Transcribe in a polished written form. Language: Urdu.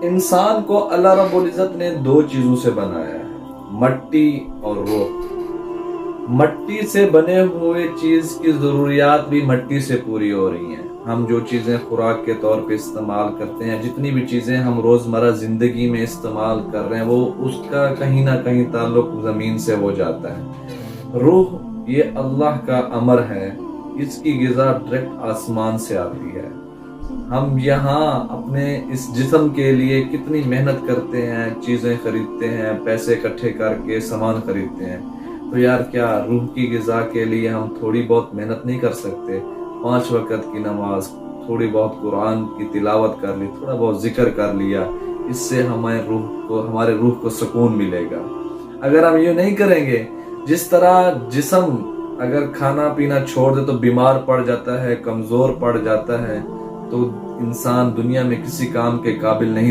انسان کو اللہ رب العزت نے دو چیزوں سے بنایا ہے، مٹی اور روح۔ مٹی سے بنے ہوئے چیز کی ضروریات بھی مٹی سے پوری ہو رہی ہیں۔ ہم جو چیزیں خوراک کے طور پہ استعمال کرتے ہیں، جتنی بھی چیزیں ہم روزمرہ زندگی میں استعمال کر رہے ہیں، وہ اس کا کہیں نہ کہیں تعلق زمین سے ہو جاتا ہے۔ روح یہ اللہ کا امر ہے، اس کی غذا ڈائریکٹ آسمان سے آتی ہے۔ ہم یہاں اپنے اس جسم کے لیے کتنی محنت کرتے ہیں، چیزیں خریدتے ہیں، پیسے اکٹھے کر کے سامان خریدتے ہیں، تو یار کیا روح کی غذا کے لیے ہم تھوڑی بہت محنت نہیں کر سکتے؟ 5 وقت کی نماز، تھوڑی بہت قرآن کی تلاوت کر لی، تھوڑا بہت ذکر کر لیا، اس سے ہمارے روح کو سکون ملے گا۔ اگر ہم یہ نہیں کریں گے، جس طرح جسم اگر کھانا پینا چھوڑ دے تو بیمار پڑ جاتا ہے، کمزور پڑ جاتا ہے، تو انسان دنیا میں کسی کام کے قابل نہیں رہتا۔